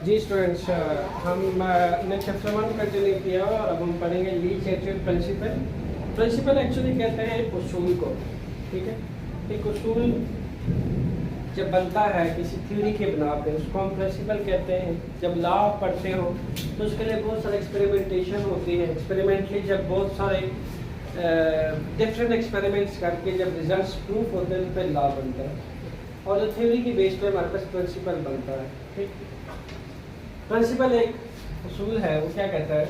जी students, हमने chapter 1 continue किया और अब हम पढ़ेंगे लीच एटिट्यूड प्रिंसिपल। प्रिंसिपल एक्चुअली कहते हैं उसूल को, ठीक है। एक उसूल जब बनता है किसी थ्योरी के बिना पे उसको हम प्रिंसिपल कहते हैं। जब लॉ पढ़ते हो तो उसके लिए बहुत सारे एक्सपेरिमेंटेशन होती है। एक्सपेरिमेंटली जब बहुत सारे डिफरेंट एक्सपेरिमेंट्स करके जब रिजल्ट्स प्रूफ होते हैं फिर लॉ बनता है और जो थ्योरी की बेस पे हमारे पास प्रिंसिपल बनता है, ठीक। प्रिंसिपल एक उसूल है, वो क्या कहता है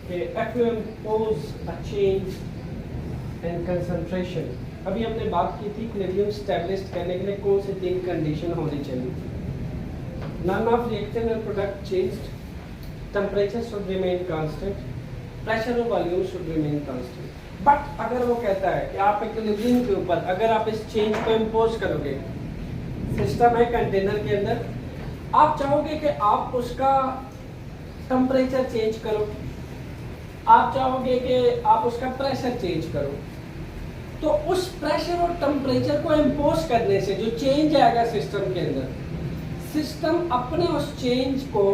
कि if you impose a change in concentration, अभी हमने बात की थी इक्विलिब्रियम स्टैब्लिश करने के लिए कौन सी 3 कंडीशन होनी चाहिए। None of reactant and product changed, temperature should remain constant, pressure और volume should remain constant. But अगर वो कहता है कि आप इक्विलिब्रियम के ऊपर अगर आप इस चेंज को इम्पोज करोगे, सिस्टम है कंटेनर के अंदर, आप चाहोगे कि आप उसका टेम्परेचर चेंज करो, आप चाहोगे कि आप उसका प्रेशर चेंज करो, तो उस प्रेशर और टेम्परेचर को इम्पोज करने से जो चेंज आएगा सिस्टम के अंदर, सिस्टम अपने उस चेंज को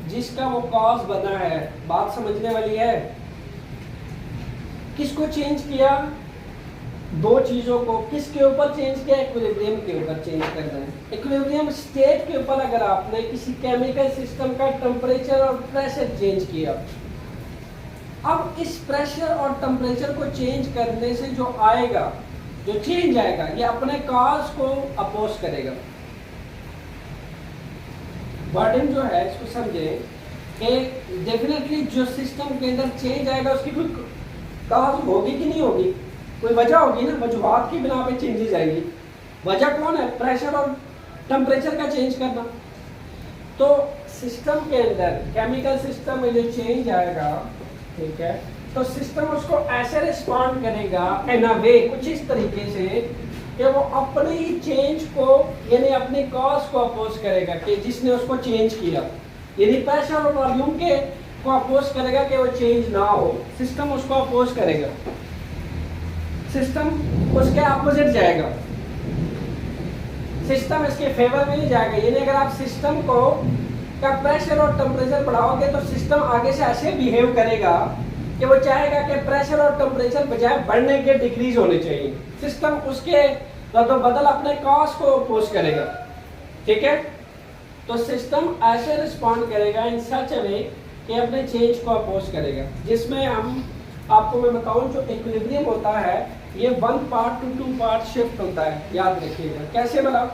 जिसका वो कॉज बना है, बात समझने वाली है, किसको चेंज किया, 2 चीज़ों को, किसके ऊपर चेंज किया, इक्विलिब्रियम के ऊपर चेंज करना है। इक्विलिब्रियम स्टेट के ऊपर अगर आपने किसी केमिकल सिस्टम का टेम्परेचर और प्रेशर चेंज किया, अब इस प्रेशर और टेम्परेचर को चेंज करने से जो आएगा, जो चेंज आएगा, ये अपने कॉज को अपोज करेगा। वर्डिंग जो है इसको समझें कि डेफिनेटली जो सिस्टम के अंदर चेंज आएगा उसकी कोई कॉज होगी कि नहीं होगी, कोई वजह होगी ना, वजूहात की बिना पे चेंजेस आएगी। वजह कौन है? प्रेशर और टेम्परेचर का चेंज करना। तो सिस्टम के अंदर केमिकल सिस्टम में जो चेंज आएगा, ठीक है, तो सिस्टम उसको ऐसे रिस्पॉन्ड करेगा इन अ वे, कुछ इस तरीके से कि वो अपने ही चेंज को यानी अपने कॉज को अपोज करेगा कि जिसने उसको चेंज किया, यानी प्रेशर और वॉल्यूम के को अपोज करेगा कि वो चेंज ना हो, सिस्टम उसको अपोज करेगा, सिस्टम उसके अपोजिट जाएगा, सिस्टम इसके फेवर में नहीं जाएगा। यानी अगर आप सिस्टम को का प्रेशर और टेम्परेचर बढ़ाओगे तो सिस्टम आगे से ऐसे बिहेव करेगा कि वो चाहेगा कि प्रेशर और टेम्परेचर बजाय बढ़ने के डिक्रीज होने चाहिए। सिस्टम उसके बदल अपने कॉज को अपोज करेगा, ठीक है। तो सिस्टम ऐसे रिस्पॉन्ड करेगा इन सच अ वे कि अपने चेंज को अपोज करेगा, जिसमें हम आपको मैं बताऊं जो इक्विलिब्रियम होता है ये 1 पार्ट टू 2 पार्ट शिफ्ट होता है, याद रखिएगा। कैसे बना?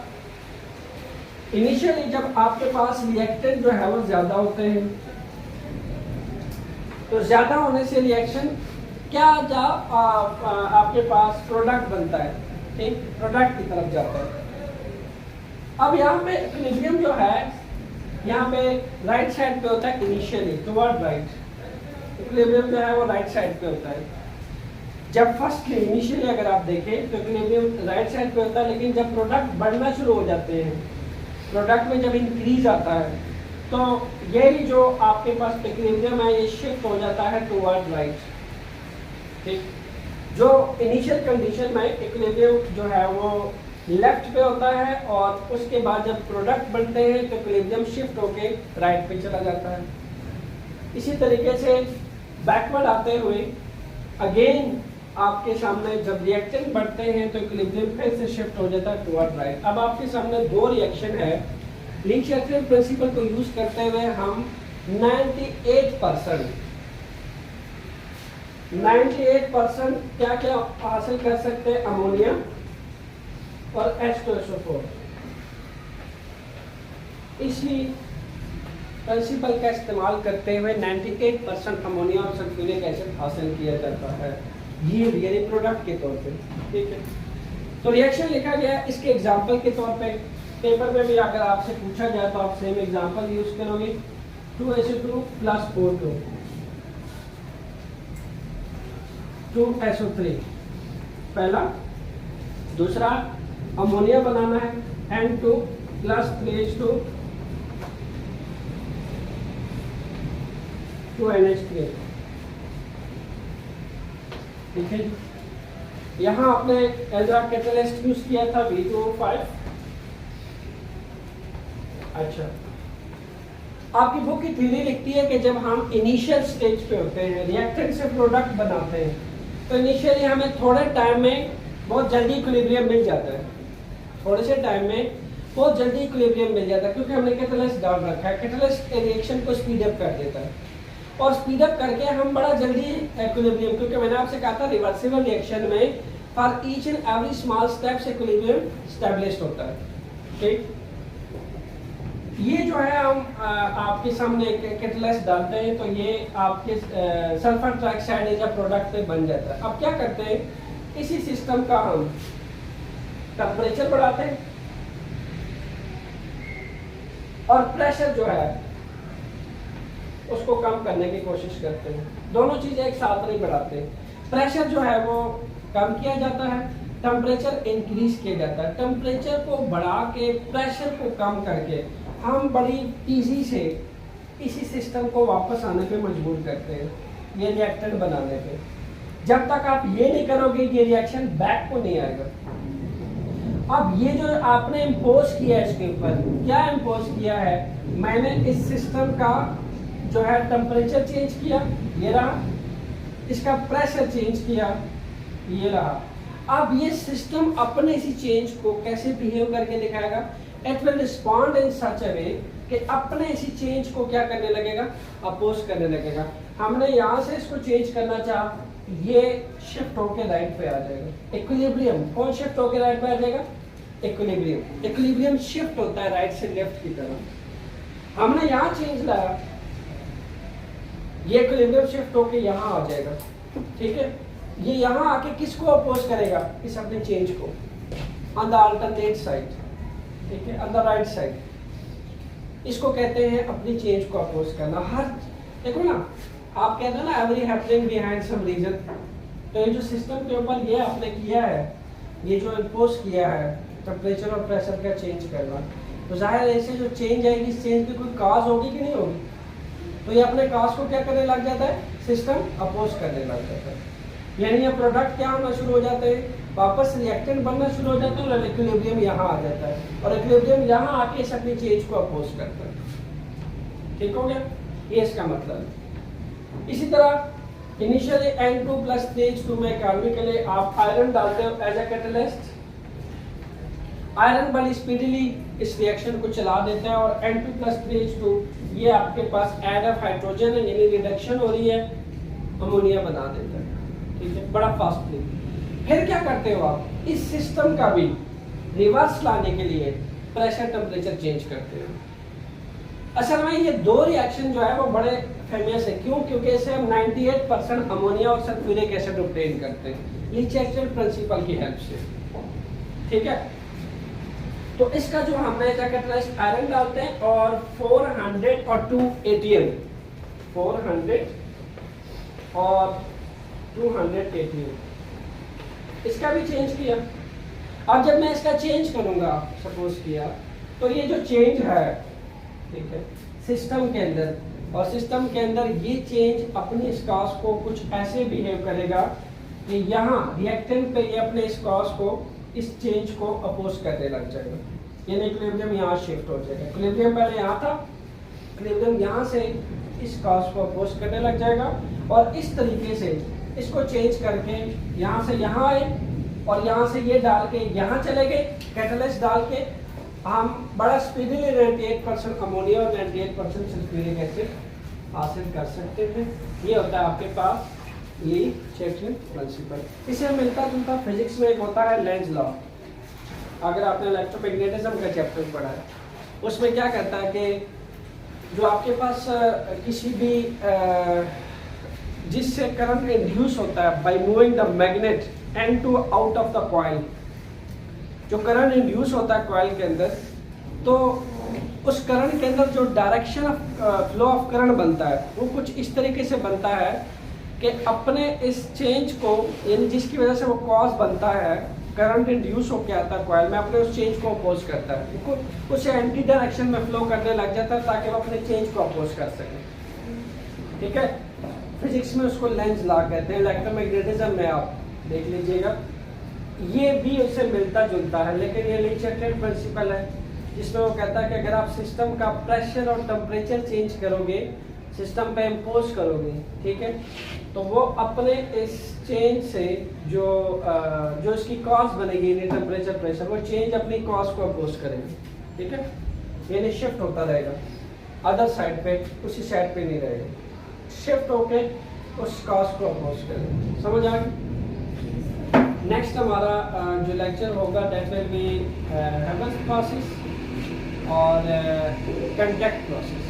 इनिशियली जब आपके पास रिएक्टेंट जो है वो ज्यादा होते हैं, तो ज्यादा होने से रिएक्शन क्या आपके पास प्रोडक्ट बनता है, ठीक, प्रोडक्ट की तरफ जाता है। अब यहाँ पे इक्विलिब्रियम जो है यहाँ पे राइट साइड पे होता है इनिशियली, टुवर्ड राइट। इक्विलिब्रियम जो है वो राइट साइड पे होता है। जब फर्स्ट इनिशियली अगर आप देखें तो इक्विलिब्रियम राइट साइड पे होता है, लेकिन जब प्रोडक्ट बढ़ना शुरू हो जाते हैं, प्रोडक्ट में जब इंक्रीज आता है, तो यही जो आपके पास इक्विलिब्रियम है ये शिफ्ट हो जाता है टुवर्ड राइट, ठीक। जो इनिशियल कंडीशन में इक्विलिब्रियम जो है वो लेफ्ट पे होता है और उसके बाद जब प्रोडक्ट बनते हैं तो इक्विलिब्रियम शिफ्ट होके राइट पे चला जाता है। इसी तरीके से बैकवर्ड आते हुए अगेन आपके सामने जब रिएक्टेंट बढ़ते हैं तो इक्विलिब्रियम फिर से शिफ्ट हो जाता है टुवर्ड राइट। अब आपके सामने 2 रिएक्शन है। लीच एटिट्यूड प्रिंसिपल को यूज करते हुए हम 98% क्या क्या हासिल कर सकते हैं? अमोनिया और H2SO4। इसी प्रिंसिपल का इस्तेमाल करते हुए 98% अमोनिया और सल्फ्यूरिक एसिड हासिल किया जाता है, यील्ड यानी प्रोडक्ट के तौर पे, ठीक है। तो रिएक्शन लिखा गया है इसके एग्जांपल के तौर पे। पेपर में भी अगर आपसे पूछा जाए तो आप सेम एग्जांपल यूज करोगे। 2SO2 + 4 2SO3 पहला। दूसरा अमोनिया बनाना है N2 + 3H2 2NH3, ठीक है। यहाँ आपने एज अ कैटलिस्ट यूज किया था V2O5। अच्छा, आपकी बुक की थ्योरी लिखती है कि जब हम इनिशियल स्टेज पे होते हैं, रिएक्टेंट से प्रोडक्ट बनाते हैं, तो इनिशियली हमें थोड़े टाइम में बहुत जल्दी इक्विलिब्रियम मिल जाता है, थोड़े से टाइम में बहुत जल्दी इक्विलिब्रियम मिल जाता है, क्योंकि हमने कैटलिस्ट डाल रखा है। कैटलिस्ट रिएक्शन को स्पीड अप कर देता है और स्पीड अप करके हम बड़ा जल्दी इक्विलिब्रियम, क्योंकि मैंने आपसे कहा था रिवर्सिबल रिएक्शन में for each and every small steps equilibrium established होता है। ठीक, ये जो है हम आपके सामने कैटलिस्ट डालते हैं तो ये आपके सल्फर ट्राइऑक्साइड या प्रोडक्ट पे बन जाता है। अब क्या करते हैं, इसी सिस्टम का हम टेम्परेचर बढ़ाते हैं और प्रेशर जो है उसको कम करने की कोशिश करते हैं। दोनों चीजें एक साथ नहीं बढ़ाते। प्रेशर जो है वो कम किया जाता है, टेम्परेचर इंक्रीज किया जाता है। टेम्परेचर को बढ़ा के प्रेशर को कम करके हम बड़ी तेजी से इसी सिस्टम को वापस आने पे मजबूर करते हैं, ये रिएक्टेंट बनाने पे। जब तक आप ये नहीं करोगे ये रिएक्शन बैक को नहीं आएगा। अब ये जो आपने इम्पोज किया है इसके ऊपर, क्या इम्पोज किया है, मैंने इस सिस्टम का जो है टेम्परेचर चेंज किया, ये रहा, इसका प्रेशर चेंज किया, ये रहा। अब ये सिस्टम अपने इसी चेंज को कैसे बिहेव करके दिखाएगा, इट विल रिस्पॉन्ड इन सच अ वे कि अपने इसी चेंज को क्या करने लगेगा, अपोज करने लगेगा। हमने यहाँ से इसको चेंज करना चाहा, ये शिफ्ट होके राइट पे आ जाएगा। इक्विलिब्रियम कौन शिफ्ट होके राइट पे आ जाएगा, इक्विलिब्रियम। इक्विलिब्रियम शिफ्ट होता है राइट से लेफ्ट की तरफ। हमने यहाँ चेंज लाया, ये इक्विलिब्रियम शिफ्ट होके यहाँ आ जाएगा। ठीक है, ये यहाँ आके किसको अपोज करेगा, इस अपने चेंज को, ऑन द अल्टरनेट साइड। ठीक है, ऑन द राइट साइड। इसको कहते हैं अपनी चेंज को अपोज करना। हर देखो ना, आप कहते हो ना every happening behind some reason, तो ये जो सिस्टम के ऊपर ये आपने किया है, ये जो इम्पोज किया है टेम्परेचर और प्रेशर का चेंज करना, तो जाहिर है ऐसे जो चेंज आएगी, इस चेंज की कोई काज होगी कि नहीं होगी, तो ये अपने काज को क्या करने लग जाता है, सिस्टम अपोज करने लग जाता है। यानी ये प्रोडक्ट क्या होना शुरू हो जाते हैं, वापस रिएक्टेंट बनना शुरू हो जाता है और इक्विलिब्रियम यहाँ आ जाता है और इक्विलिब्रियम यहाँ आके इस अपनी चेंज को अपोज करता है। ठीक हो गया, ये इसका मतलब है। इसी तरह इनिशियली N2 प्लस स्टेज 2 में कार्बन के लिए आप आयरन डालते हो एज अ कैटलिस्ट। आयरन बड़ी स्पीडीली इस रिएक्शन को चला देता है और N2 प्लस स्टेज 2 ये आपके पास ऐड ऑफ हाइड्रोजन है, यानी रिडक्शन हो रही है, अमोनिया बना देता है। ठीक है, बड़ा फास्टली। फिर क्या करते हो आप, इस सिस्टम का भी रिवर्स लाने के लिए प्रेशर टेम्परेचर चेंज करते हो। असल में ये दो रिएक्शन जो है वो बड़े फेमस है। क्यों? क्योंकि इसे हम 98% अमोनिया और सल्फ्यूरिक एसिड ऑब्टेन करते हैं लीचेस्टर प्रिंसिपल की हेल्प से। ठीक है, तो इसका जो हमने कैटलिस्ट आयरन डालते हैं और 400 और 2 ATM, 400 और 200 ATM, इसका भी चेंज किया। अब जब मैं इसका चेंज करूंगा, सपोज किया, तो ये जो चेंज है, ठीक है, सिस्टम के अंदर, और सिस्टम के अंदर ये चेंज अपने इस कॉस को कुछ ऐसे बिहेव करेगा कि यहाँ रिएक्टेंट पे ये अपने इस कॉस को, इस चेंज को अपोज करने लग जाएगा। यानी इक्विलिब्रियम यहाँ शिफ्ट हो जाएगा। इक्विलिब्रियम पहले यहाँ था, इक्विलिब्रियम यहाँ से इस कॉस को अपोज करने लग जाएगा और इस तरीके से इसको चेंज करके यहाँ से यहाँ आए और यहाँ से ये डाल के यहाँ चले गए, कैटलिस्ट डाल के हम बड़ा स्पीडीली 98% अमोनिया और 98% सल्फ्यूरिक एसिड हासिल कर सकते हैं। ये होता है आपके पास ली-चैटलिन प्रिंसिपल। इसे मिलता जुलता फिजिक्स में एक होता है लेंज लॉ। अगर आपने इलेक्ट्रोमैग्नेटिज्म का चैप्टर पढ़ा है, उसमें क्या कहता है कि जो आपके पास किसी भी जिससे करंट इंड्यूस होता है by moving the magnet N2 out of the coil, जो करंट इंड्यूस होता है कॉइल के अंदर, तो उस करंट के अंदर जो direction of flow of current बनता है वो कुछ इस तरीके से बनता है कि अपने इस चेंज को, यानी जिसकी वजह से वो कॉज बनता है, करंट इंड्यूस होकर आता है कॉइल में, अपने उस चेंज को अपोज करता है, उसे एंटी डायरेक्शन में फ्लो करने लग जाता है ताकि वो अपने चेंज को अपोज कर सके। ठीक है, फिजिक्स में उसको लेंज लॉ कहते हैं। इलेक्ट्रोमैग्नेटिज्म में आप देख लीजिएगा, ये भी उससे मिलता जुलता है, लेकिन ये ली-चैटलिन प्रिंसिपल है जिसमें वो कहता है कि अगर आप सिस्टम का प्रेशर और टेम्परेचर चेंज करोगे, सिस्टम पे इम्पोज करोगे, ठीक है, तो वो अपने इस चेंज से जो जो इसकी कॉज बनेगी यानी टेम्परेचर प्रेशर, वो चेंज अपनी कॉज को अपोज करेगा, ठीक है, यानी शिफ्ट होता रहेगा अदर साइड पे, उसी साइड पे नहीं रहेगा, शिफ्ट होके उस कॉज को अपोज करेगा। समझ आ गई? नेक्स्ट हमारा जो लेक्चर होगा that will be hammers process और कंटेक्ट प्रोसेस।